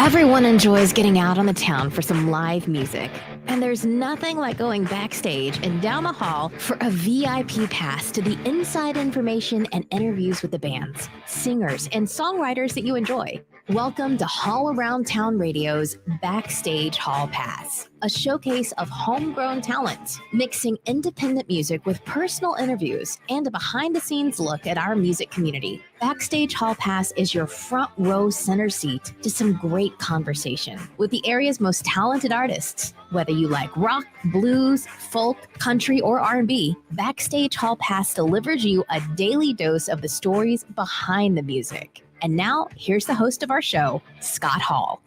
Everyone enjoys getting out on the town for some live music. And there's nothing like going backstage and down the hall for a VIP pass to the inside information and interviews with the bands, singers, and songwriters that you enjoy. Welcome to Hall Around Town Radio's Backstage Hall Pass, a showcase of homegrown talent, mixing independent music with personal interviews and a behind-the-scenes look at our music community. Backstage Hall Pass is your front row center seat to some great conversation with the area's most talented artists. Whether you like rock, blues, folk, country, or R&B, Backstage Hall Pass delivers you a daily dose of the stories behind the music. And now, here's the host of our show, Scott Hall.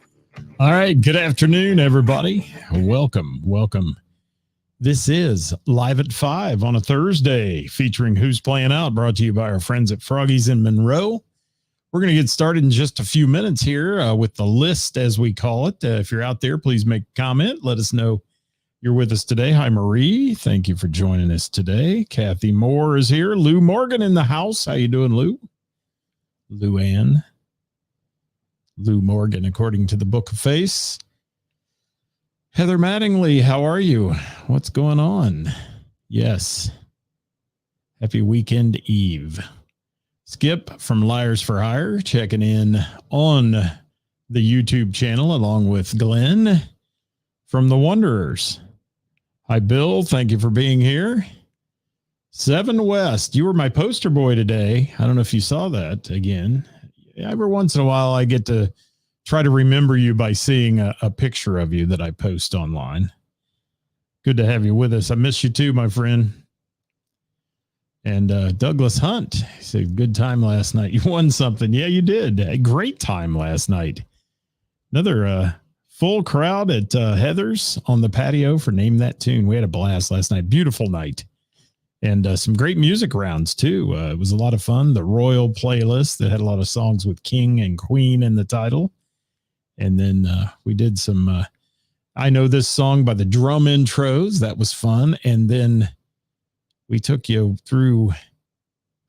All right. Good afternoon, everybody. Welcome. This is Live at 5 on a Thursday, featuring Who's Playing Out, brought to you by our friends at Froggy's in Monroe. We're going to get started in just a few minutes here with the list, as we call it. If you're out there, please make a comment. Let us know you're with us today. Hi, Marie. Thank you for joining us today. Kathy Moore is here. Lou Morgan in the house. How you doing, Lou? Lou Morgan, according to the Book of Face. Heather Mattingly, how are you? What's going on? Yes. Happy weekend eve. Skip from Liars for Hire checking in on the YouTube channel along with Glenn from The Wanderers. Hi, Bill. Thank you for being here. Seven West, you were my poster boy today. I don't know if you saw that again. Every once in a while, I get to try to remember you by seeing a picture of you that I post online. Good to have you with us. I miss you too, my friend. And Douglas Hunt, he said, good time last night. You won something. Yeah, you did. A great time last night. Another full crowd at Heather's on the patio for Name That Tune. We had a blast last night. Beautiful night. And some great music rounds, too. It was a lot of fun. The Royal playlist that had a lot of songs with King and Queen in the title. And then we did some I Know This Song by the drum intros. That was fun. And then we took you through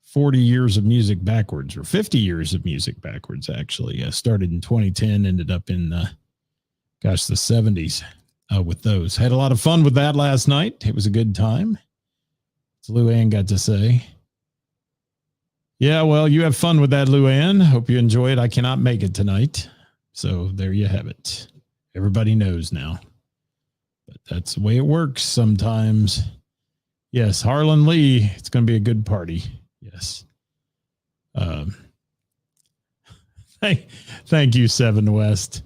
40 years of music backwards, or 50 years of music backwards, actually. Started in 2010, ended up in, the 70s with those. Had a lot of fun with that last night. It was a good time. Luann got to say. Yeah, well, you have fun with that, Luann. Hope you enjoy it. I cannot make it tonight. So there you have it. Everybody knows now. But that's the way it works sometimes. Yes, Harlan Lee. It's going to be a good party. Yes. Thank you, Seven West.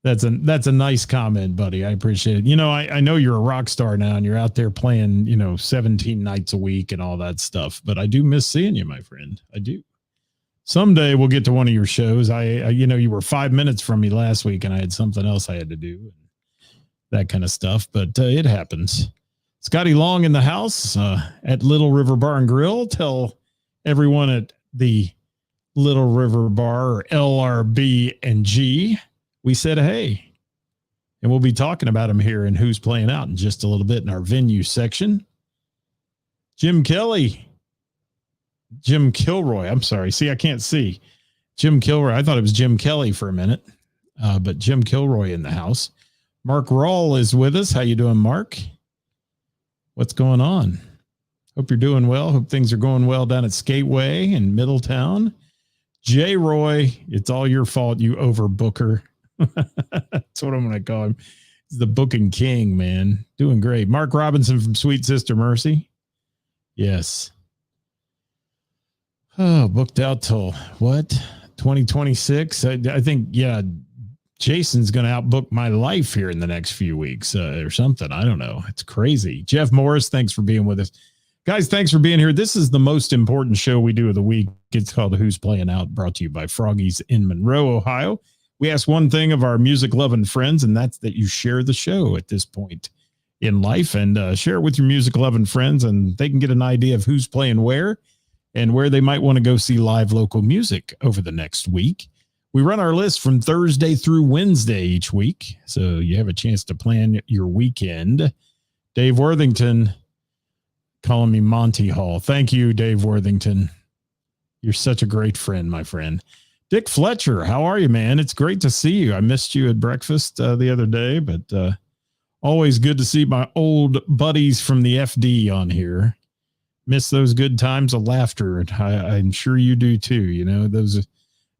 That's a nice comment, buddy. I appreciate it. You know, I know you're a rock star now and you're out there playing, 17 nights a week and all that stuff, but I do miss seeing you, my friend. I do. Someday we'll get to one of your shows. You were 5 minutes from me last week and I had something else I had to do, and that kind of stuff, but it happens. Scotty Long in the house at Little River Bar and Grill. Tell everyone at the Little River Bar, or LRB and G, we said, hey, and we'll be talking about him here and Who's Playing Out in just a little bit in our venue section. Jim Kilroy. I'm sorry. See, I can't see. Jim Kilroy. I thought it was Jim Kelly for a minute, but Jim Kilroy in the house. Mark Rawl is with us. How you doing, Mark? What's going on? Hope you're doing well. Hope things are going well down at Skateway in Middletown. J. Roy, it's all your fault, you overbooker. That's what I'm going to call him. He's the booking king, man. Doing great. Mark Robinson from Sweet Sister Mercy. Yes. Oh, booked out till what? 2026. I think, yeah, Jason's going to outbook my life here in the next few weeks or something. I don't know. It's crazy. Jeff Morris, thanks for being with us. Guys, thanks for being here. This is the most important show we do of the week. It's called Who's Playing Out, brought to you by Froggy's in Monroe, Ohio. We ask one thing of our music-loving friends, and that's that you share the show at this point in life and share it with your music-loving friends, and they can get an idea of who's playing where and where they might want to go see live local music over the next week. We run our list from Thursday through Wednesday each week, so you have a chance to plan your weekend. Dave Worthington calling me Monty Hall. Thank you, Dave Worthington. You're such a great friend, my friend. Dick Fletcher, how are you, man? It's great to see you. I missed you at breakfast the other day, but always good to see my old buddies from the FD on here. Miss those good times of laughter, and I'm sure you do too. You know, those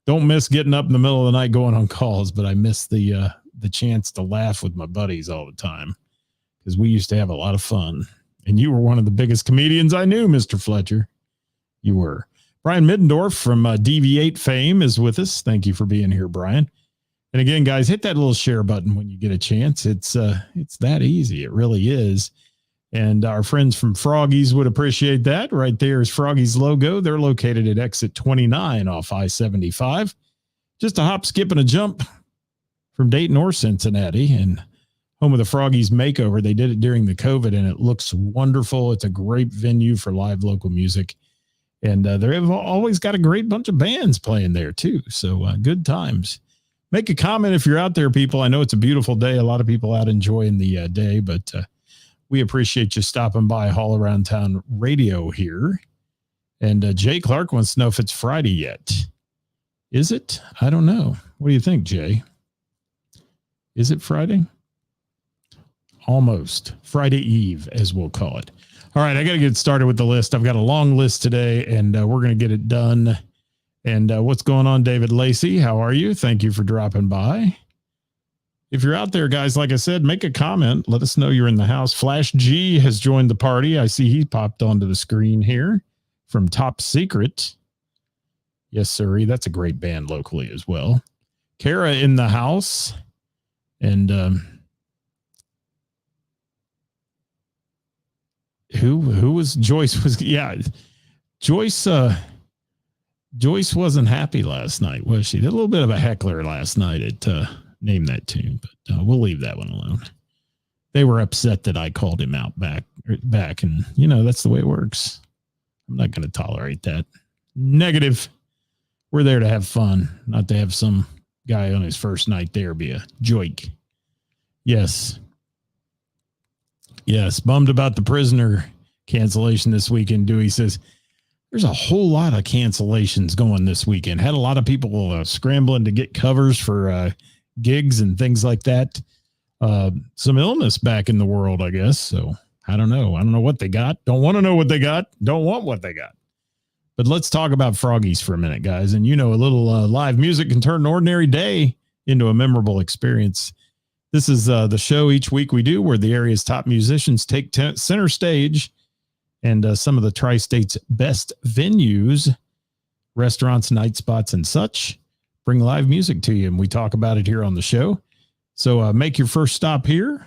don't miss getting up in the middle of the night going on calls, but I miss the chance to laugh with my buddies all the time because we used to have a lot of fun. And you were one of the biggest comedians I knew, Mr. Fletcher. You were. Brian Middendorf from DV8 fame is with us. Thank you for being here, Brian. And again, guys, hit that little share button when you get a chance. It's that easy. It really is. And our friends from Froggies would appreciate that. Right there is Froggies logo. They're located at exit 29 off I-75. Just a hop, skip, and a jump from Dayton or Cincinnati, and home of the Froggies makeover. They did it during the COVID, and it looks wonderful. It's a great venue for live local music. And they've always got a great bunch of bands playing there, too. So good times. Make a comment if you're out there, people. I know it's a beautiful day. A lot of people out enjoying the day, but we appreciate you stopping by All Around Town Radio here. And Jay Clark wants to know if it's Friday yet. Is it? I don't know. What do you think, Jay? Is it Friday? Almost. Friday Eve, as we'll call it. All right, I got to get started with the list. I've got a long list today, and we're going to get it done. And what's going on, David Lacey? How are you? Thank you for dropping by. If you're out there, guys, like I said, make a comment. Let us know you're in the house. Flash G has joined the party. I see he popped onto the screen here from Top Secret. Yes, sir. That's a great band locally as well. Kara in the house. And who was Joyce? Joyce wasn't happy last night, was she? Did a little bit of a heckler last night at Name That Tune, but we'll leave that one alone. They were upset that I called him out back, and you know that's the way it works. I'm not going to tolerate that. Negative. We're there to have fun, not to have some guy on his first night there be a joik. Yes. Yes. Bummed about the prisoner cancellation this weekend. Dewey says there's a whole lot of cancellations going this weekend. Had a lot of people scrambling to get covers for gigs and things like that. Some illness back in the world, I guess. So I don't know. I don't know what they got. Don't want to know what they got. Don't want what they got. But let's talk about Froggies for a minute, guys. And you know, a little live music can turn an ordinary day into a memorable experience. This is the show each week we do where the area's top musicians take center stage and some of the tri-state's best venues, restaurants, night spots, and such bring live music to you. And we talk about it here on the show. So make your first stop here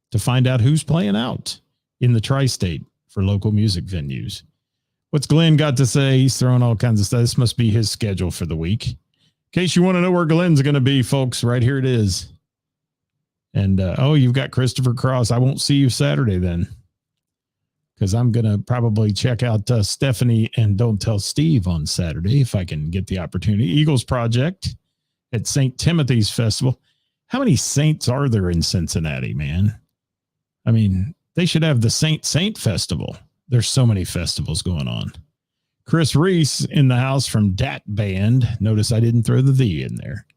to find out who's playing out in the tri-state for local music venues. What's Glenn got to say? He's throwing all kinds of stuff. This must be his schedule for the week. In case you want to know where Glenn's going to be, folks, right here it is. And, you've got Christopher Cross. I won't see you Saturday then because I'm going to probably check out Stephanie and Don't Tell Steve on Saturday if I can get the opportunity. Eagles Project at St. Timothy's Festival. How many saints are there in Cincinnati, man? I mean, they should have the Saint Festival. There's so many festivals going on. Chris Reese in the house from Dat Band. Notice I didn't throw the "the" in there.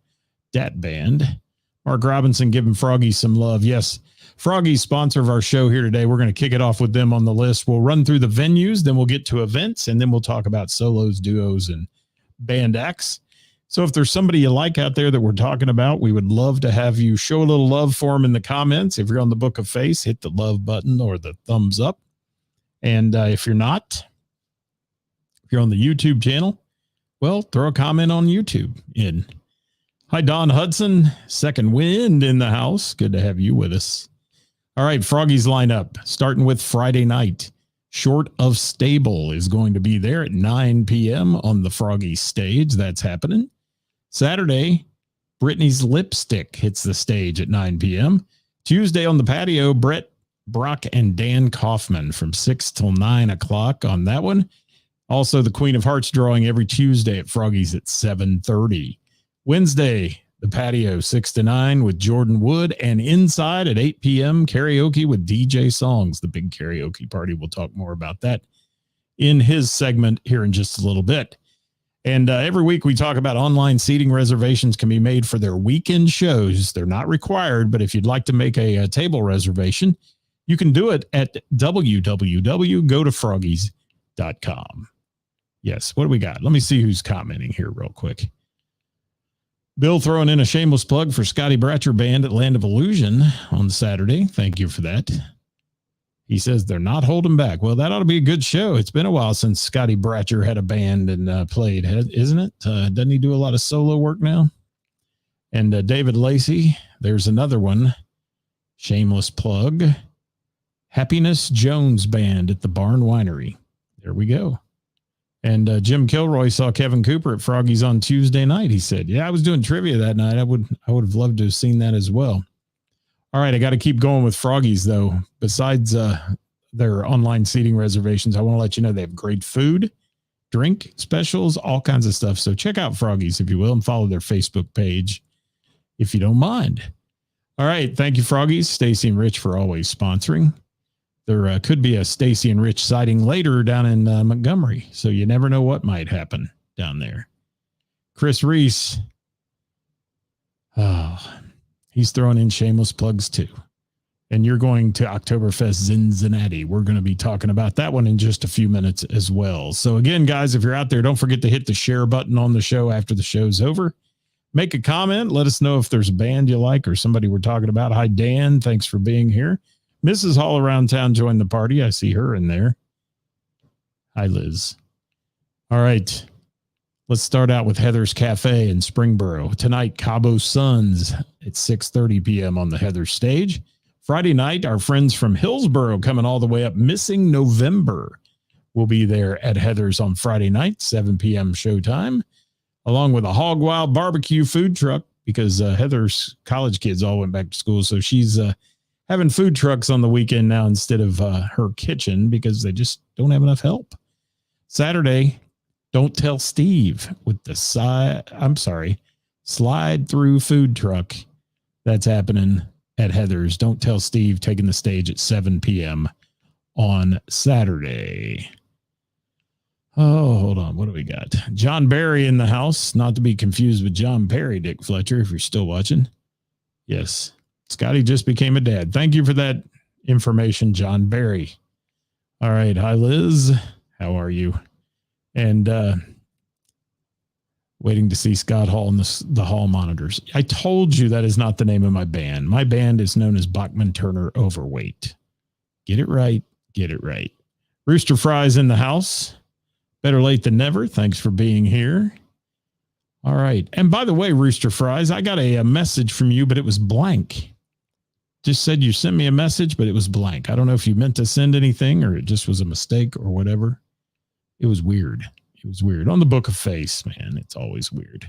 Dat Band. Mark Robinson giving Froggy some love. Yes, Froggy, sponsor of our show here today. We're going to kick it off with them on the list. We'll run through the venues, then we'll get to events, and then we'll talk about solos, duos, and band acts. So if there's somebody you like out there that we're talking about, we would love to have you show a little love for them in the comments. If you're on the Book of Face, hit the love button or the thumbs up. And if you're not, if you're on the YouTube channel, well, throw a comment on YouTube in. Hi, Don Hudson, Second Wind in the house. Good to have you with us. All right, Froggies lineup, starting with Friday night. Short of Stable is going to be there at 9 p.m. on the Froggies stage. That's happening. Saturday, Brittany's Lipstick hits the stage at 9 p.m. Tuesday on the patio, Brett Brock and Dan Kaufman from 6 till 9 o'clock on that one. Also, the Queen of Hearts drawing every Tuesday at Froggies at 7:30. Wednesday, the patio 6 to 9 with Jordan Wood, and inside at 8 p.m. karaoke with DJ Songs, the big karaoke party. We'll talk more about that in his segment here in just a little bit. And every week we talk about online seating reservations can be made for their weekend shows. They're not required, but if you'd like to make a table reservation, you can do it at www.gotofroggies.com. Yes, what do we got? Let me see who's commenting here real quick. Bill throwing in a shameless plug for Scotty Bratcher Band at Land of Illusion on Saturday. Thank you for that. He says they're not holding back. Well, that ought to be a good show. It's been a while since Scotty Bratcher had a band and played, isn't it? Doesn't he do a lot of solo work now? And David Lacey, there's another one. Shameless plug. Happiness Jones Band at the Barn Winery. There we go. And Jim Kilroy saw Kevin Cooper at Froggy's on Tuesday night. He said, yeah, I was doing trivia that night. I would have loved to have seen that as well. All right, I got to keep going with Froggy's, though. Besides their online seating reservations, I want to let you know they have great food, drink specials, all kinds of stuff. So check out Froggy's, if you will, and follow their Facebook page, if you don't mind. All right, thank you, Froggy's. Stacy and Rich for always sponsoring. There could be a Stacy and Rich sighting later down in Montgomery, so you never know what might happen down there. Chris Reese. Oh, he's throwing in shameless plugs too. And you're going to Oktoberfest Cincinnati. We're going to be talking about that one in just a few minutes as well. So again, guys, if you're out there, don't forget to hit the share button on the show after the show's over. Make a comment. Let us know if there's a band you like or somebody we're talking about. Hi, Dan. Thanks for being here. Mrs. Hall around town joined the party. I see her in there. Hi, Liz. All right. Let's start out with Heather's Cafe in Springboro. Tonight, Cabo Suns at 6:30 p.m. on the Heather stage. Friday night, our friends from Hillsboro coming all the way up, Missing November, will be there at Heather's on Friday night, 7 p.m. showtime, along with a Hog Wild barbecue food truck because Heather's college kids all went back to school. So she's having food trucks on the weekend now instead of her kitchen because they just don't have enough help. Saturday, Don't Tell Steve with the slide through food truck. That's happening at Heather's. Don't Tell Steve taking the stage at 7 p.m. on Saturday. Oh, hold on. What do we got? John Barry in the house, not to be confused with John Perry, Dick Fletcher, if you're still watching. Yes. Scotty just became a dad. Thank you for that information, John Barry. All right. Hi, Liz. How are you? And waiting to see Scott Hall in the hall monitors. I told you that is not the name of my band. My band is known as Bachman Turner Overweight. Get it right. Get it right. Rooster Fry's in the house. Better late than never. Thanks for being here. All right. And by the way, Rooster Fries, I got a message from you, but it was blank. Just said you sent me a message, but it was blank. I don't know if you meant to send anything or it just was a mistake or whatever. It was weird. It was weird. On the Book of Face, man, it's always weird.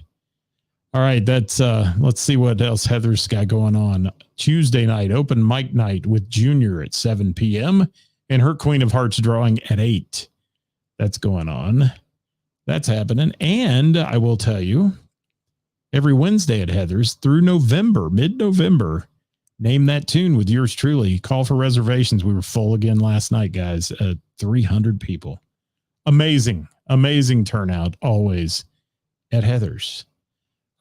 All right, that's let's see what else Heather's got going on. Tuesday night, open mic night with Junior at 7 p.m. and her Queen of Hearts drawing at 8. That's going on. That's happening. And I will tell you, every Wednesday at Heather's through November, mid-November, name that tune with yours truly. Call for reservations. We were full again last night, guys. 300 people. Amazing, amazing turnout always at Heather's.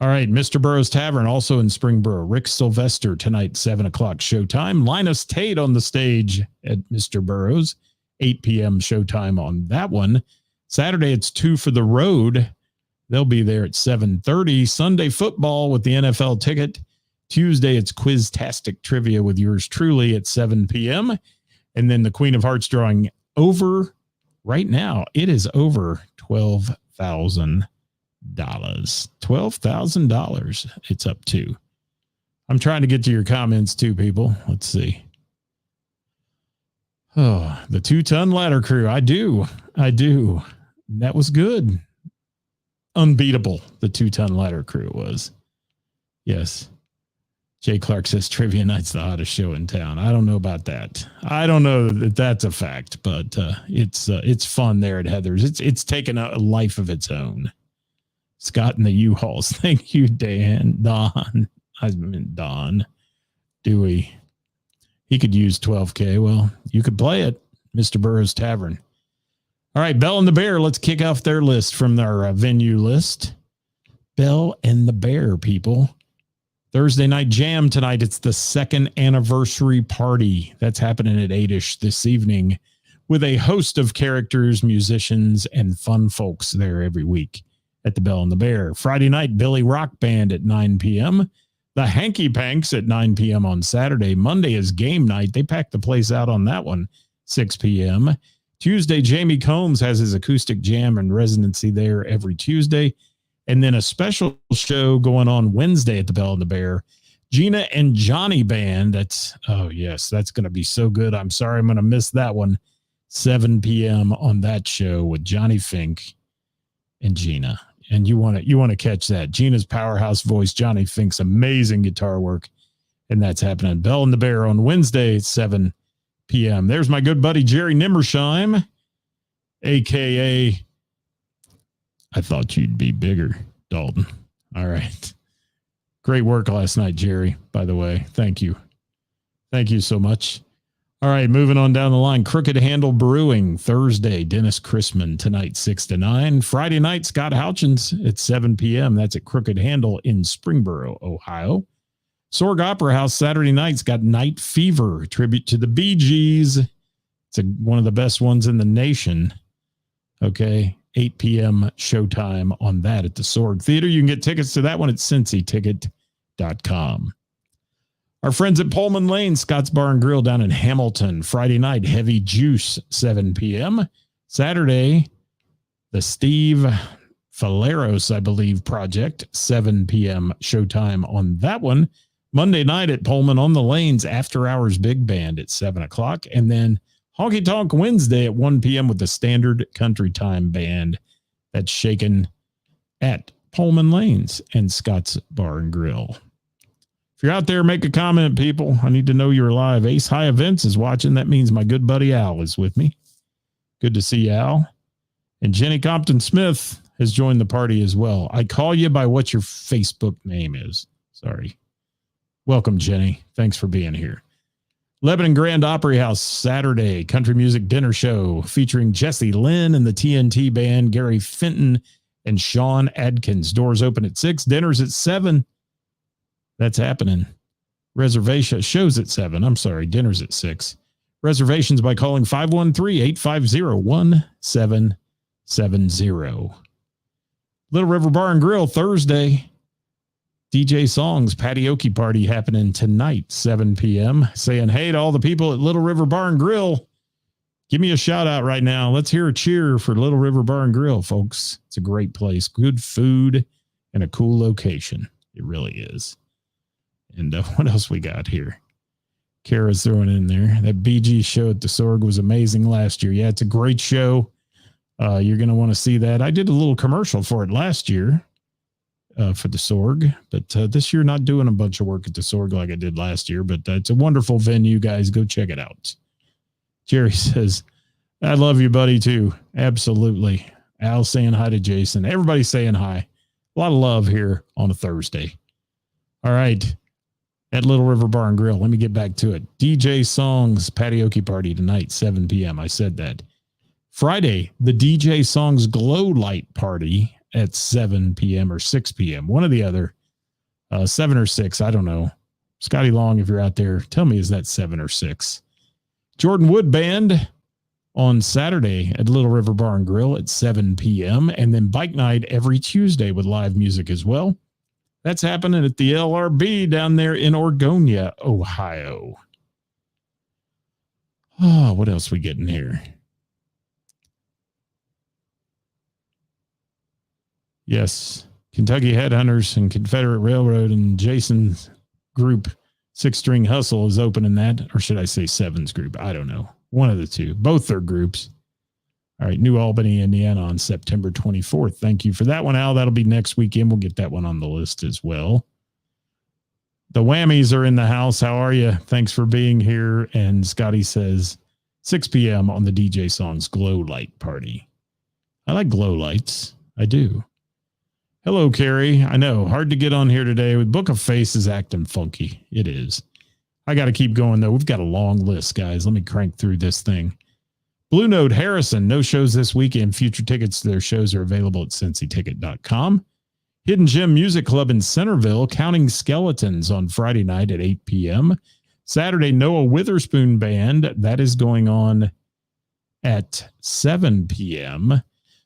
All right, Mr. Burroughs Tavern, also in Springboro. Rick Sylvester tonight, 7 o'clock showtime. Linus Tate on the stage at Mr. Burroughs, 8 p.m. showtime on that one. Saturday, it's Two for the Road. They'll be there at 7:30. Sunday football with the NFL ticket. Tuesday, it's Quiztastic Trivia with yours truly at 7 p.m. And then the Queen of Hearts drawing over right now. It is over $12,000. $12,000 it's up to. I'm trying to get to your comments too, people. Let's see. Oh, the 2-ton ladder crew. I do. That was good. Unbeatable. The 2-ton ladder crew was. Yes. Jay Clark says Trivia Night's the hottest show in town. I don't know about that. I don't know that that's a fact, but it's fun there at Heather's. It's taken a life of its own. Scott and the U-Hauls. Thank you, Don. I meant Don. Dewey. He could use $12K. Well, you could play it. Mr. Burroughs Tavern. All right, Bell and the Bear. Let's kick off their list from their venue list. Bell and the Bear, people. Thursday night jam tonight. It's the second anniversary party. That's happening at 8-ish this evening with a host of characters, musicians, and fun folks there every week at the Bell and the Bear. Friday night, Billy Rock Band at 9 p.m. The Hanky Panks at 9 p.m. on Saturday. Monday is game night. They packed the place out on that one, 6 p.m. Tuesday, Jamie Combs has his acoustic jam and residency there every Tuesday. And then a special show going on Wednesday at the Bell and the Bear. Gina and Johnny Band. That's going to be so good. I'm sorry I'm going to miss that one. 7 p.m. on that show with Johnny Fink and Gina. And you want to catch that. Gina's powerhouse voice, Johnny Fink's amazing guitar work. And that's happening. Bell and the Bear on Wednesday at 7 p.m. There's my good buddy Jerry Nimmersheim, a.k.a. I thought you'd be bigger, Dalton. All right. Great work last night, Jerry, by the way. Thank you. Thank you so much. All right, moving on down the line. Crooked Handle Brewing, Thursday, Dennis Chrisman, tonight, 6 to 9. Friday night, Scott Houchins at 7 p.m. That's at Crooked Handle in Springboro, Ohio. Sorg Opera House, Saturday night's got Night Fever, a tribute to the Bee Gees. It's one of the best ones in the nation. Okay, 8 p.m. showtime on that at the Sorg Theater. You can get tickets to that one at cincyticket.com. Our friends at Pullman Lane, Scott's Bar and Grill down in Hamilton. Friday night, Heavy Juice, 7 p.m. Saturday, the Steve Faleros, I believe, Project, 7 p.m. showtime on that one. Monday night at Pullman on the Lanes, After Hours Big Band at 7 o'clock. And then Honky Tonk Wednesday at 1 p.m. with the Standard Country Time Band. That's shaken at Pullman Lanes and Scott's Bar and Grill. If you're out there, make a comment, people. I need to know you're alive. Ace High Events is watching. That means my good buddy Al is with me. Good to see you, Al. And Jenny Compton Smith has joined the party as well. I call you by what your Facebook name is. Sorry. Welcome, Jenny. Thanks for being here. Lebanon Grand Opry House, Saturday, country music dinner show featuring Jesse Lynn and the TNT Band, Gary Fenton and Sean Adkins. Doors open at 6, dinners at 7. That's happening. Reservation shows at 7. I'm sorry, dinners at 6. Reservations by calling 513-850-1770. Little River Bar and Grill, Thursday. DJ Songs Patioki Party happening tonight, 7 p.m. Saying hey to all the people at Little River Bar and Grill. Give me a shout out right now. Let's hear a cheer for Little River Bar and Grill, folks. It's a great place. Good food and a cool location. It really is. And what else we got here? Kara's throwing in there. That BG show at the Sorg was amazing last year. Yeah, it's a great show. You're going to want to see that. I did a little commercial for it last year. For the Sorg, but this year not doing a bunch of work at the Sorg like I did last year, but it's a wonderful venue, guys. Go check it out. Jerry says, I love you, buddy, too. Absolutely. Al saying hi to Jason. Everybody's saying hi. A lot of love here on a Thursday. All right. At Little River Bar and Grill, let me get back to it. DJ Songs Patioki Party tonight, 7 p.m. I said that. Friday, the DJ Songs Glow Light Party at 7 p.m. or 6 p.m. One or the other. 7 or 6. I don't know. Scotty Long, if you're out there, tell me, is that 7 or 6? Jordan Wood Band on Saturday at Little River Bar and Grill at 7 p.m. And then Bike Night every Tuesday with live music as well. That's happening at the LRB down there in Orgonia, Ohio. Oh, what else we getting here? Yes, Kentucky Headhunters and Confederate Railroad and Jason's group, Six String Hustle, is opening that. Or should I say Seven's group? I don't know. One of the two. Both their groups. All right, New Albany, Indiana on September 24th. Thank you for that one, Al. That'll be next weekend. We'll get that one on the list as well. The Whammies are in the house. How are you? Thanks for being here. And Scotty says 6 p.m. on the DJ Songs Glow Light Party. I like glow lights. I do. Hello, Carrie. I know, hard to get on here today. With Book of Face is acting funky. It is. I got to keep going, though. We've got a long list, guys. Let me crank through this thing. Blue Note Harrison, no shows this weekend. Future tickets to their shows are available at cincyticket.com. Hidden Gem Music Club in Centerville, Counting Skeletons on Friday night at 8 p.m. Saturday, Noah Witherspoon Band. That is going on at 7 p.m.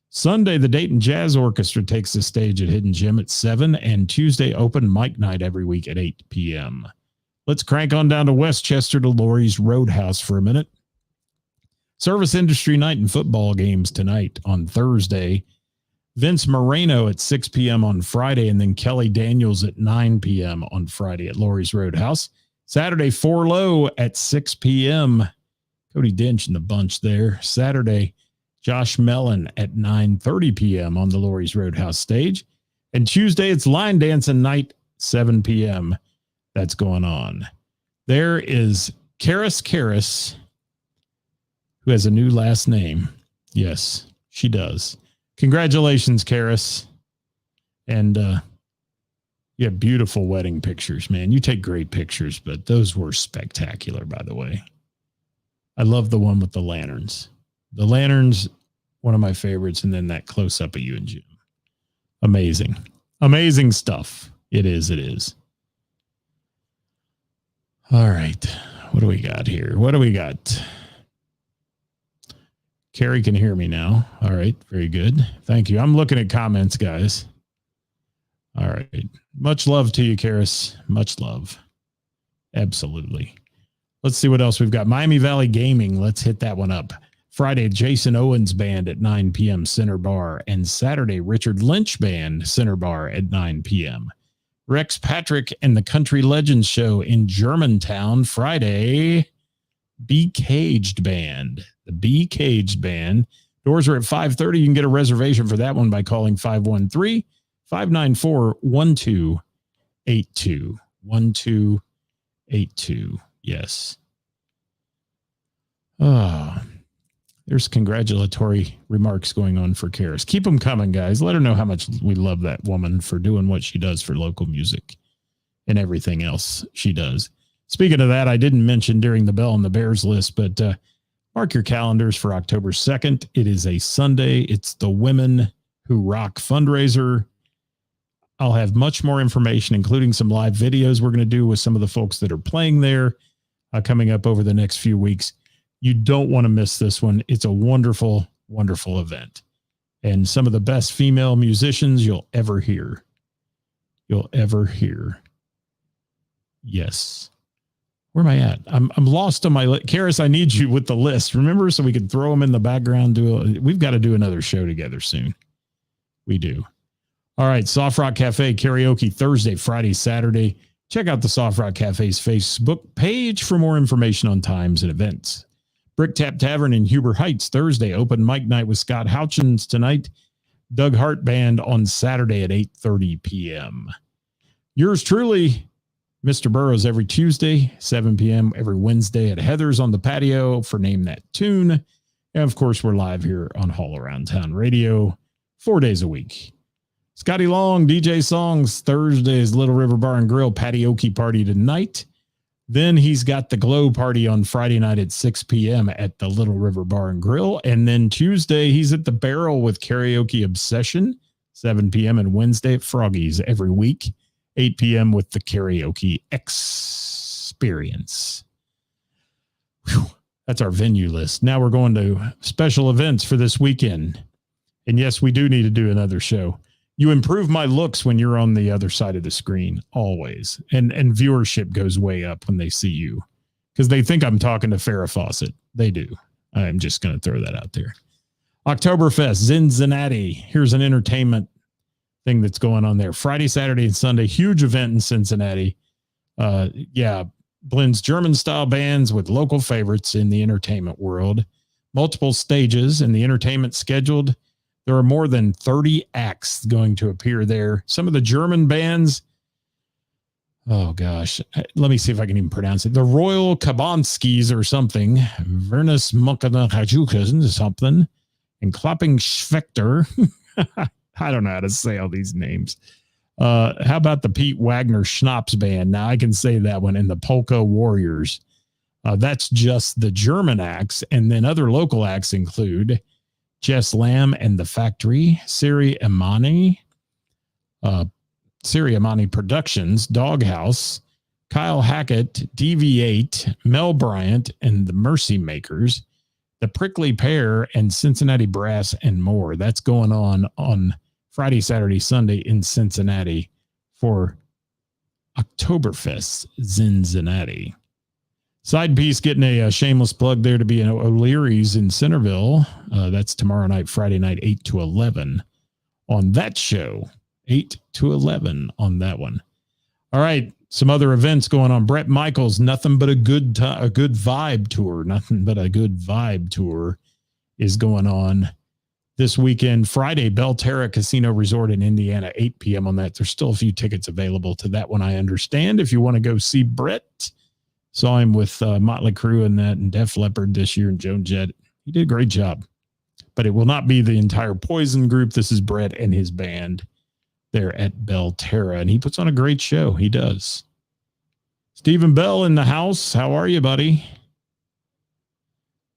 Sunday, the Dayton Jazz Orchestra takes the stage at Hidden Gem at 7, and Tuesday, open mic night every week at 8 p.m. Let's crank on down to Westchester to Laurie's Roadhouse for a minute. Service Industry Night and football games tonight on Thursday. Vince Moreno at 6 p.m. on Friday, and then Kelly Daniels at 9 p.m. on Friday at Laurie's Roadhouse. Saturday, Four Low at 6 p.m. Cody Dench and the bunch there. Saturday, Josh Mellon at 9:30 p.m. on the Laurie's Roadhouse stage. And Tuesday, it's Line Dancing Night, 7 p.m. That's going on. There is Karis, who has a new last name. Yes, she does. Congratulations, Karis. And you have beautiful wedding pictures, man. You take great pictures, but those were spectacular, by the way. I love the one with the lanterns. The lanterns, one of my favorites, and then that close-up of you and Jim. Amazing. Amazing stuff. It is. All right. What do we got here? What do we got? Carrie can hear me now. All right. Very good. Thank you. I'm looking at comments, guys. All right. Much love to you, Karis. Much love. Absolutely. Let's see what else we've got. Miami Valley Gaming. Let's hit that one up. Friday, Jason Owens Band at 9 p.m. Center Bar. And Saturday, Richard Lynch Band, Center Bar at 9 p.m. Rex Patrick and the Country Legends Show in Germantown. Friday, Be Caged Band. The Be Caged Band. Doors are at 5:30. You can get a reservation for that one by calling 513-594-1282. 1282. Yes. There's congratulatory remarks going on for Karis. Keep them coming, guys. Let her know how much we love that woman for doing what she does for local music and everything else she does. Speaking of that, I didn't mention during the Bell and the Bears list, but mark your calendars for October 2nd. It is a Sunday. It's the Women Who Rock fundraiser. I'll have much more information, including some live videos we're going to do with some of the folks that are playing there coming up over the next few weeks. You don't want to miss this one. It's a wonderful, wonderful event. And some of the best female musicians you'll ever hear. Yes. Where am I at? I'm lost on my list. Karis, I need you with the list. Remember, so we could throw them in the background. We've got to do another show together soon. We do. All right. Soft Rock Cafe karaoke Thursday, Friday, Saturday. Check out the Soft Rock Cafe's Facebook page for more information on times and events. Brick Tap Tavern in Huber Heights Thursday. Open mic night with Scott Houchins tonight. Doug Hart Band on Saturday at 8:30 p.m. Yours truly, Mr. Burroughs, every Tuesday, 7 p.m. Every Wednesday at Heather's on the patio for Name That Tune. And, of course, we're live here on All Around Town Radio 4 days a week. Scotty Long, DJ Songs, Thursday's Little River Bar and Grill Patioke Party tonight. Then he's got the Glow Party on Friday night at 6 p.m. at the Little River Bar and Grill. And then Tuesday, he's at the Barrel with Karaoke Obsession, 7 p.m. And Wednesday at Froggy's every week, 8 p.m. with the Karaoke Experience. Whew, that's our venue list. Now we're going to special events for this weekend. And yes, we do need to do another show. You improve my looks when you're on the other side of the screen, always. And viewership goes way up when they see you because they think I'm talking to Farrah Fawcett. They do. I'm just going to throw that out there. Oktoberfest, Cincinnati. Here's an entertainment thing that's going on there. Friday, Saturday, and Sunday. Huge event in Cincinnati. Blends German-style bands with local favorites in the entertainment world. Multiple stages and the entertainment scheduled. There are more than 30 acts going to appear there. Some of the German bands, oh gosh, let me see if I can even pronounce it. The Royal Kabanskis or something, Vernus Munkanahajukas or something, and Klapping Schwechter. I don't know how to say all these names. How about the Pete Wagner Schnapps Band? Now I can say that one, and the Polka Warriors. That's just the German acts. And then other local acts include Jess Lamb and the Factory, Siri Amani Productions, Doghouse, Kyle Hackett, DV8, Mel Bryant, and the Mercy Makers, the Prickly Pear, and Cincinnati Brass, and more. That's going on Friday, Saturday, Sunday in Cincinnati for Oktoberfest Cincinnati. Side piece getting a shameless plug there to be in O'Leary's in Centerville. That's tomorrow night, Friday night, 8 to 11 on that show. 8 to 11 on that one. All right. Some other events going on. Brett Michaels, Nothing But a Good Vibe Tour. Nothing But a Good Vibe Tour is going on this weekend. Friday, Belterra Casino Resort in Indiana, 8 p.m. on that. There's still a few tickets available to that one, I understand. If you want to go see Brett, saw him with Motley Crue and that and Def Leppard this year and Joan Jett. He did a great job. But it will not be the entire Poison group. This is Brett and his band there at Belterra, and he puts on a great show. He does. Stephen Bell in the house. How are you, buddy?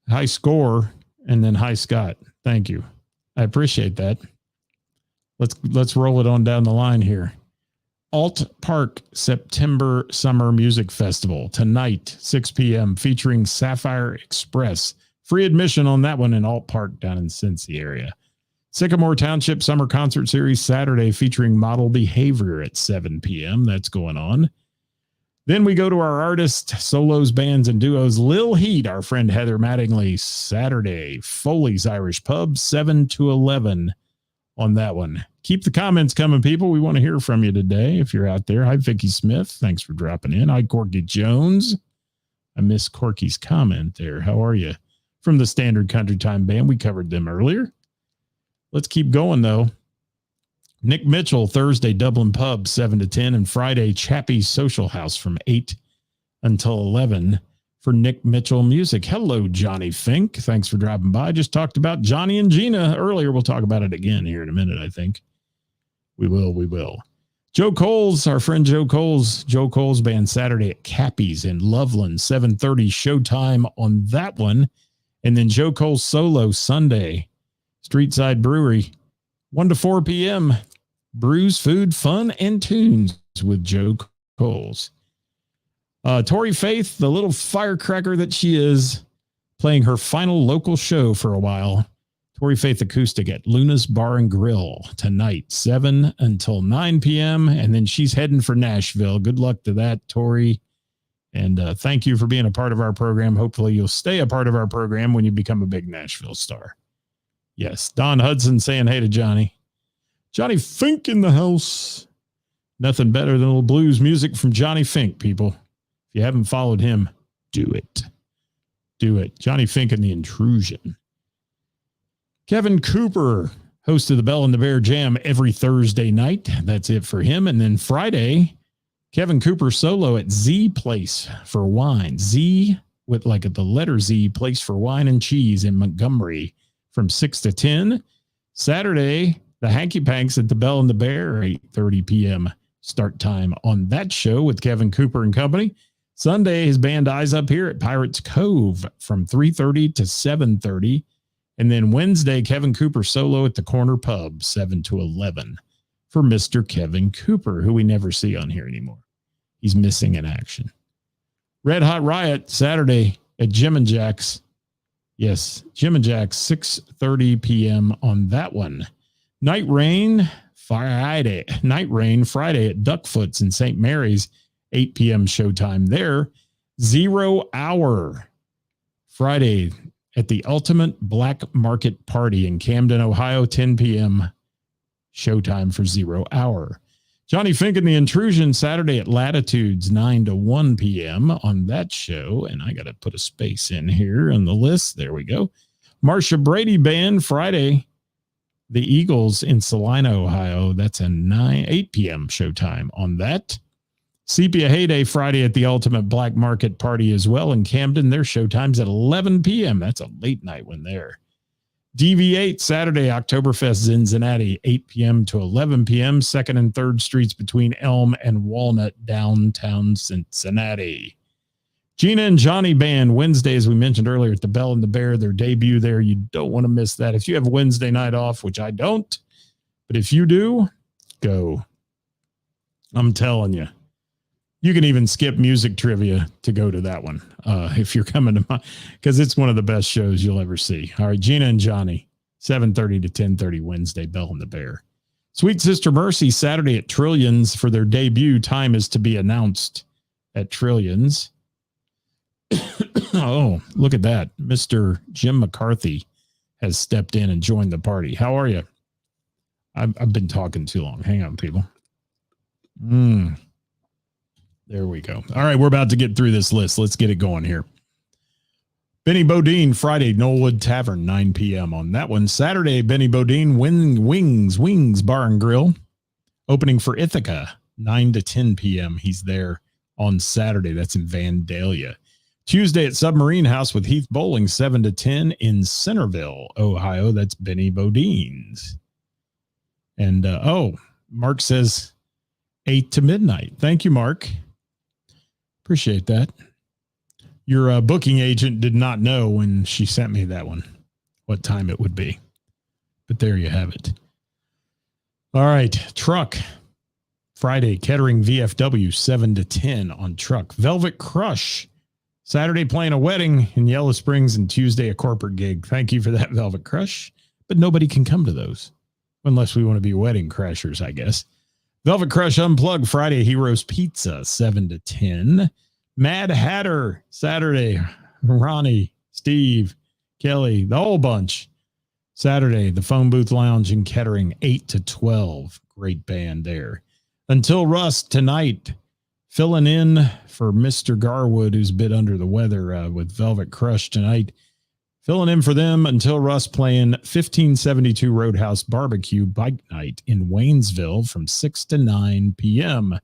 High score, and then hi, Scott. Thank you. I appreciate that. Let's roll it on down the line here. Alt Park September Summer Music Festival tonight, 6 p.m., featuring Sapphire Express. Free admission on that one in Alt Park down in Cincy area. Sycamore Township Summer Concert Series Saturday featuring Model Behavior at 7 p.m. That's going on. Then we go to our artists, solos, bands, and duos. Lil Heat, our friend Heather Mattingly, Saturday. Foley's Irish Pub, 7 to 11 on that one. Keep the comments coming, people. We want to hear from you today if you're out there. Hi, Vicky Smith. Thanks for dropping in. Hi, Corky Jones. I missed Corky's comment there. How are you? From the Standard Country Time Band. We covered them earlier. Let's keep going, though. Nick Mitchell, Thursday, Dublin Pub, 7 to 10, and Friday, Chappie's Social House from 8 until 11 for Nick Mitchell Music. Hello, Johnny Fink. Thanks for dropping by. Just talked about Johnny and Gina earlier. We'll talk about it again here in a minute, I think. We will. Joe Coles, our friend Joe Coles Band, Saturday at Cappy's in Loveland, 7:30 showtime on that one. And then Joe Coles solo Sunday, Streetside Brewery, 1 to 4 p.m. Brews, food, fun, and tunes with Joe Coles. Tori Faith, the little firecracker that she is, playing her final local show for a while. Tori Faith Acoustic at Luna's Bar and Grill tonight, 7 until 9 p.m. And then she's heading for Nashville. Good luck to that, Tori. And thank you for being a part of our program. Hopefully you'll stay a part of our program when you become a big Nashville star. Yes, Don Hudson saying hey to Johnny. Johnny Fink in the house. Nothing better than a little blues music from Johnny Fink, people. If you haven't followed him, do it. Do it. Johnny Fink and the Intrusion. Kevin Cooper, host of the Bell and the Bear Jam every Thursday night. That's it for him. And then Friday, Kevin Cooper solo at Z Place for Wine. Z with like the letter Z, Place for Wine and Cheese in Montgomery from 6 to 10. Saturday, the Hanky Panks at the Bell and the Bear, 8:30 p.m. start time on that show with Kevin Cooper and company. Sunday, his band Eyes Up Here at Pirates Cove from 3:30 to 7:30. And then Wednesday, Kevin Cooper solo at the Corner Pub, 7 to 11 for Mr. Kevin Cooper, who we never see on here anymore. He's missing in action. Red Hot Riot, Saturday at Jim and Jack's. Yes, Jim and Jack's, 6:30 p.m. on that one. Night Rain Friday at Duckfoot's in St. Mary's, 8 p.m. showtime there. 0 Hour Friday at the Ultimate Black Market Party in Camden, Ohio, 10 p.m. showtime for 0 Hour. Johnny Fink and the Intrusion Saturday at Latitudes, 9 to 1 p.m. on that show. And I got to put a space in here on the list. There we go. Marcia Brady Band Friday, the Eagles in Salina, Ohio. That's a 8 p.m. showtime on that. Sepia Heyday Friday at the Ultimate Black Market Party as well in Camden. Their showtime's at 11 p.m. That's a late night one there. DV8 Saturday, Oktoberfest Cincinnati, 8 p.m. to 11 p.m. 2nd and 3rd Streets between Elm and Walnut, downtown Cincinnati. Gina and Johnny Band, Wednesday, as we mentioned earlier, at the Bell and the Bear, their debut there. You don't want to miss that. If you have Wednesday night off, which I don't, but if you do, go. I'm telling you. You can even skip music trivia to go to that one if you're coming to my, because it's one of the best shows you'll ever see. All right, Gina and Johnny, 7:30 to 10:30 Wednesday, Bell and the Bear. Sweet Sister Mercy, Saturday at Trillions for their debut. Time is to be announced at Trillions. Oh, look at that. Mr. Jim McCarthy has stepped in and joined the party. How are you? I've been talking too long. Hang on, people. There we go. All right, we're about to get through this list. Let's get it going here. Benny Bodine, Friday, Knollwood Tavern, 9 p.m. on that one. Saturday, Benny Bodine, Wings Bar and Grill, opening for Ithaca, 9 to 10 p.m. He's there on Saturday. That's in Vandalia. Tuesday at Submarine House with Heath Bowling, 7 to 10 in Centerville, Ohio. That's Benny Bodine's. And, Mark says 8 to midnight. Thank you, Mark. Appreciate that. Your booking agent did not know when she sent me that one, what time it would be. But there you have it. All right. Truck. Friday, Kettering VFW, 7 to 10 on Truck. Velvet Crush. Saturday, playing a wedding in Yellow Springs, and Tuesday, a corporate gig. Thank you for that, Velvet Crush. But nobody can come to those unless we want to be wedding crashers, I guess. Velvet Crush Unplugged, Friday, Heroes Pizza, 7 to 10. Mad Hatter, Saturday, Ronnie, Steve, Kelly, the whole bunch. Saturday, the Phone Booth Lounge in Kettering, 8 to 12. Great band there. Until Rust tonight, filling in for Mr. Garwood, who's a bit under the weather with Velvet Crush tonight. Filling in for them until Rust, playing 1572 Roadhouse Barbecue Bike Night in Waynesville from 6 to 9 p.m.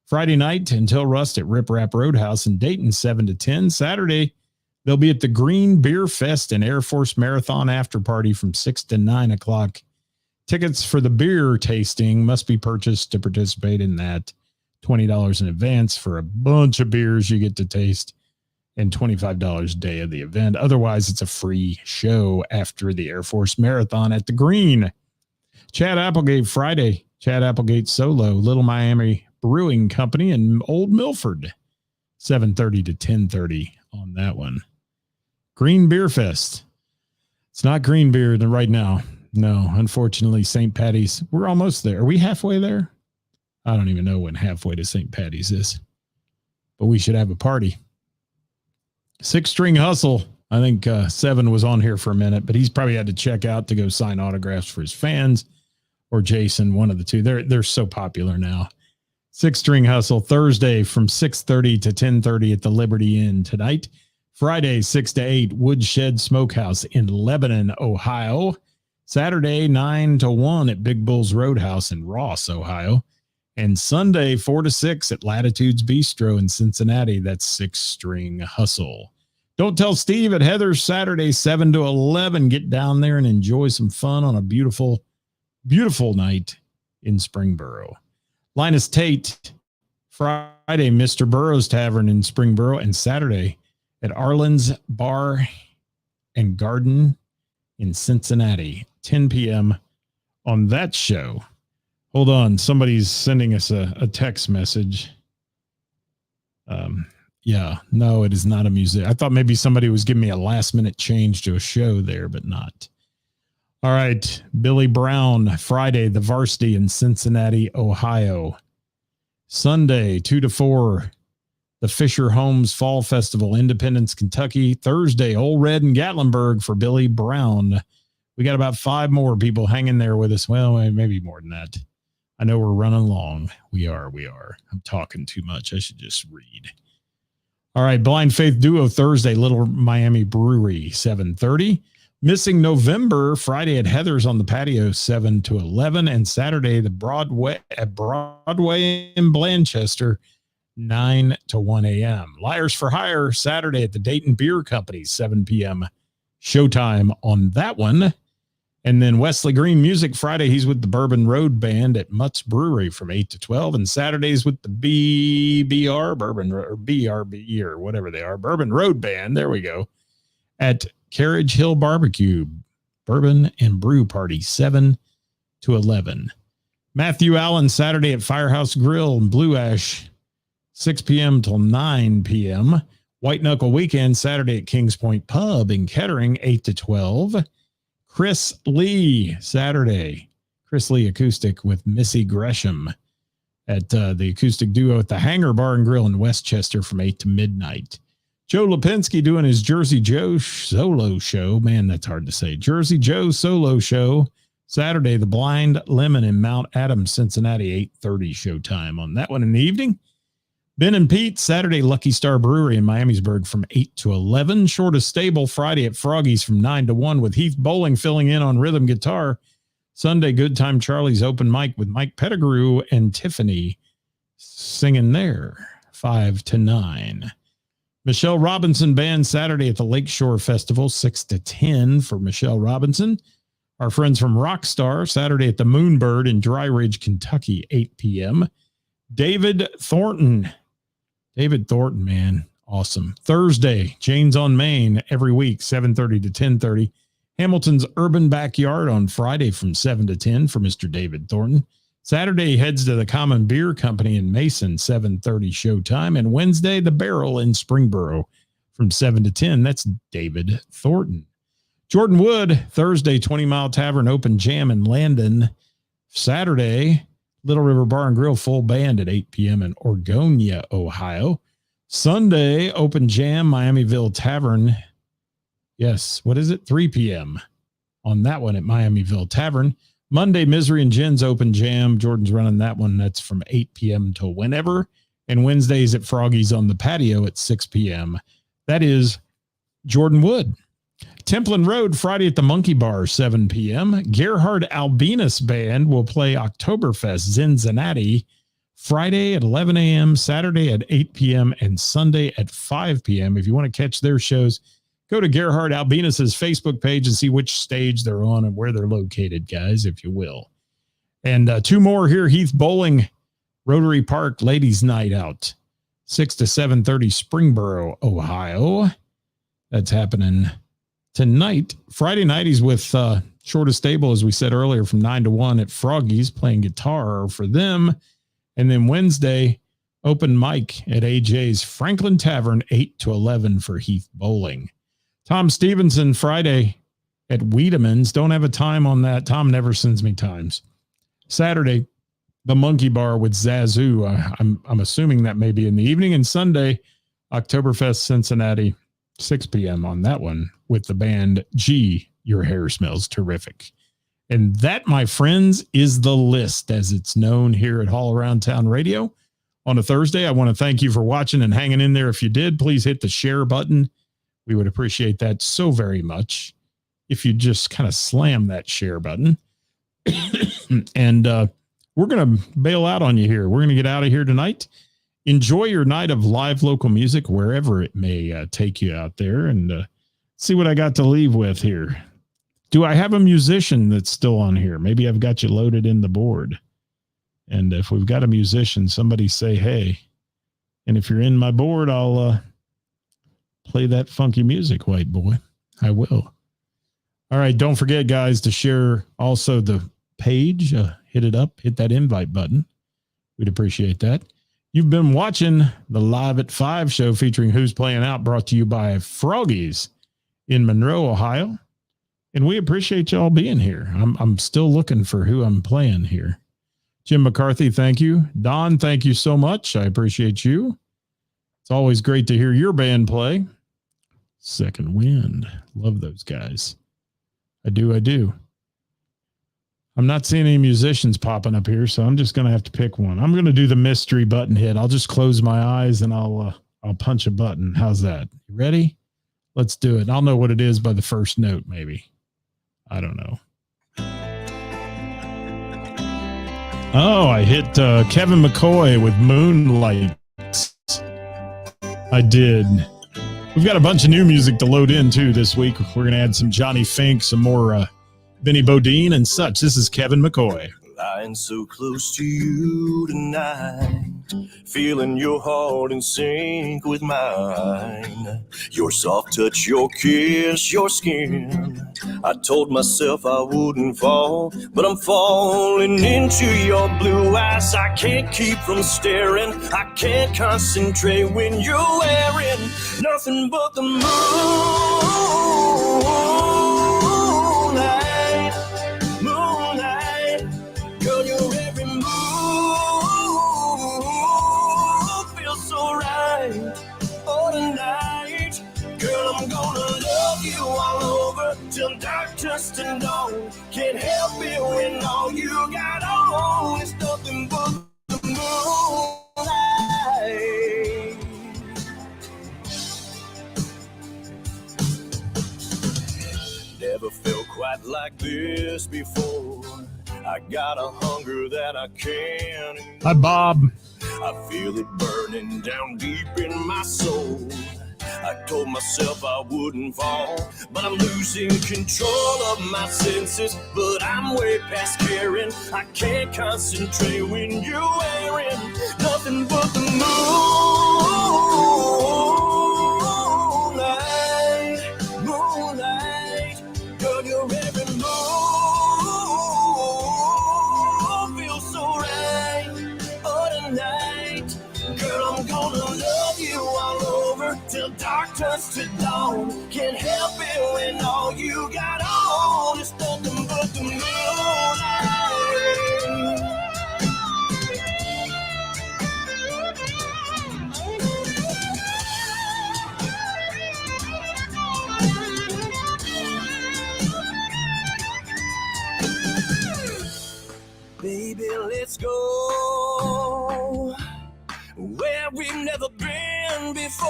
Friday night, Until Rust at Rip Rap Roadhouse in Dayton, 7 to 10. Saturday, they'll be at the Green Beer Fest and Air Force Marathon After Party from 6 to 9 o'clock. Tickets for the beer tasting must be purchased to participate in that. $20 in advance for a bunch of beers you get to taste, and $25 a day of the event. Otherwise, it's a free show after the Air Force Marathon at the Green. Chad Applegate, Friday. Chad Applegate solo, Little Miami Brewing Company in Old Milford, 7:30 to 10:30 on that one. Green Beer Fest. It's not green beer right now. No, unfortunately, St. Patty's. We're almost there. Are we halfway there? I don't even know when halfway to St. Patty's is, but we should have a party. Six String Hustle. I think Seven was on here for a minute, but he's probably had to check out to go sign autographs for his fans, or Jason, one of the two. They're so popular now. Six String Hustle, Thursday from 6:30 to 10:30 at the Liberty Inn tonight. Friday, 6 to 8, Woodshed Smokehouse in Lebanon, Ohio. Saturday, 9 to 1 at Big Bulls Roadhouse in Ross, Ohio. And Sunday, 4 to 6 at Latitudes Bistro in Cincinnati. That's Six String Hustle. Don't Tell Steve at Heather's, Saturday, 7 to 11. Get down there and enjoy some fun on a beautiful, beautiful night in Springboro. Linus Tate, Friday, Mr. Burroughs Tavern in Springboro. And Saturday at Arlen's Bar and Garden in Cincinnati, 10 p.m. on that show. Hold on. Somebody's sending us a text message. No, it is not a music. I thought maybe somebody was giving me a last minute change to a show there, but not. All right. Billy Brown, Friday, the Varsity in Cincinnati, Ohio. Sunday, 2 to 4, the Fisher Homes Fall Festival, Independence, Kentucky. Thursday, Old Red in Gatlinburg for Billy Brown. We got about 5 more people hanging there with us. Well, maybe more than that. I know we're running long. We are. I'm talking too much. I should just read. All right. Blind Faith Duo, Thursday, Little Miami Brewery, 7:30. Missing November, Friday at Heather's on the Patio, 7 to 11. And Saturday, the Broadway in Blanchester, 9 to 1 a.m. Liars for Hire, Saturday at the Dayton Beer Company, 7 p.m. Showtime on that one. And then Wesley Green Music Friday, he's with the Bourbon Road Band at Mutt's Brewery from 8 to 12. And Saturdays with the BBR, Bourbon or BRB or whatever they are, Bourbon Road Band, there we go, at Carriage Hill Barbecue, Bourbon and Brew Party, 7 to 11. Matthew Allen Saturday at Firehouse Grill in Blue Ash, 6 p.m. till 9 p.m. White Knuckle Weekend Saturday at Kings Point Pub in Kettering, 8 to 12. Chris Lee Saturday, Chris Lee Acoustic with Missy Gresham at the acoustic duo at the Hangar Bar and Grill in Westchester from 8 to midnight. Joe Lipinski doing his Jersey Joe solo show. Man, that's hard to say. Jersey Joe solo show Saturday, the Blind Lemon in Mount Adams, Cincinnati, 8:30 showtime on that one in the evening. Ben and Pete, Saturday, Lucky Star Brewery in Miamisburg from 8 to 11. Short of Stable, Friday at Froggy's from 9 to 1 with Heath Bowling filling in on rhythm guitar. Sunday, Good Time Charlie's open mic with Mike Pettigrew and Tiffany singing there, 5 to 9. Michelle Robinson Band, Saturday at the Lakeshore Festival, 6 to 10 for Michelle Robinson. Our friends from Rockstar, Saturday at the Moonbird in Dry Ridge, Kentucky, 8 p.m. David Thornton, man, awesome. Thursday, Jane's on Main every week, 7:30 to 10:30. Hamilton's Urban Backyard on Friday from 7 to 10 for Mr. David Thornton. Saturday, he heads to the Common Beer Company in Mason, 7:30 showtime. And Wednesday, the Barrel in Springboro from 7 to 10. That's David Thornton. Jordan Wood, Thursday, 20 Mile Tavern Open Jam in Landon. Saturday, Little River Bar and Grill full band at 8 p.m. in Orgonia, Ohio. Sunday, Open Jam, Miamiville Tavern. Yes, what is it? 3 p.m. on that one at Miamiville Tavern. Monday, Misery and Gin's Open Jam. Jordan's running that one. That's from 8 p.m. until whenever. And Wednesdays at Froggy's on the Patio at 6 p.m. That is Jordan Wood. Templin Road, Friday at the Monkey Bar, 7 p.m. Gerhard Albinus Band will play Oktoberfest Cincinnati Friday at 11 a.m., Saturday at 8 p.m., and Sunday at 5 p.m. If you want to catch their shows, go to Gerhard Albinus's Facebook page and see which stage they're on and where they're located, guys, if you will. And two more here. Heath Bowling, Rotary Park Ladies Night Out, 6 to 7:30, Springboro, Ohio. That's happening tonight. Friday night, he's with Short of Stable, as we said earlier, from 9 to 1 at Froggy's playing guitar for them. And then Wednesday, open mic at AJ's Franklin Tavern, 8 to 11 for Heath Bowling. Tom Stevenson, Friday at Wiedemann's. Don't have a time on that. Tom never sends me times. Saturday, the Monkey Bar with Zazu. I'm assuming that may be in the evening. And Sunday, Oktoberfest Cincinnati, 6 p.m. on that one with the band G. Your Hair Smells Terrific. And that, my friends, is the list as it's known here at All Around Town Radio on a Thursday. I want to thank you for watching and hanging in there. If you did, please hit the share button. We would appreciate that so very much if you just kind of slam that share button. And we're going to bail out on you here. We're going to get out of here tonight. Enjoy your night of live local music, wherever it may take you out there, and see what I got to leave with here. Do I have a musician that's still on here? Maybe I've got you loaded in the board. And if we've got a musician, somebody say, hey. And if you're in my board, I'll play that funky music, white boy. I will. All right. Don't forget, guys, to share also the page. Hit it up. Hit that invite button. We'd appreciate that. You've been watching the Live at 5 show featuring Who's Playing Out, brought to you by Froggy's in Monroe, Ohio. And we appreciate y'all being here. I'm still looking for who I'm playing here. Jim McCarthy, thank you. Don, thank you so much. I appreciate you. It's always great to hear your band play. Second Wind. Love those guys. I do. I'm not seeing any musicians popping up here, so I'm just going to have to pick one. I'm going to do the mystery button hit. I'll just close my eyes and I'll punch a button. How's that? You ready? Let's do it. I'll know what it is by the first note, maybe. I don't know. Oh, I hit Kevin McCoy with Moonlight. I did. We've got a bunch of new music to load in, too, this week. We're going to add some Johnny Fink, some more Benny Bodine and such. This is Kevin McCoy. Lying so close to you tonight, feeling your heart in sync with mine. Your soft touch, your kiss, your skin. I told myself I wouldn't fall, but I'm falling into your blue eyes. I can't keep from staring, I can't concentrate when you're wearing nothing but the moonlight. Moonlight, girl, your every move feels so right. Oh, tonight, girl, I'm gonna love you all over till dark turns to dawn. Can't help it when all you got on is nothing but the moonlight. Never felt quite like this before. I got a hunger that I can't ignore. Hi, Bob. I feel it burning down deep in my soul. I told myself I wouldn't fall, but I'm losing control of my senses. But I'm way past caring. I can't concentrate when you're wearing nothing but the moonlight. Moonlight, girl, your every move feels so right. Oh, tonight, girl, I'm gonna love you all over till dark turns to dawn. Can't help it when all you got on is nothing but the moonlight. Baby, let's go where we've never been before.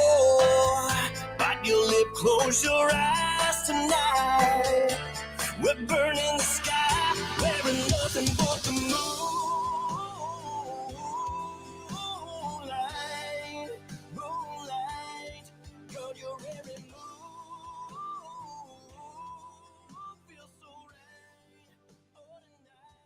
Bite your lip, close your eyes tonight. We're burning the sky, wearing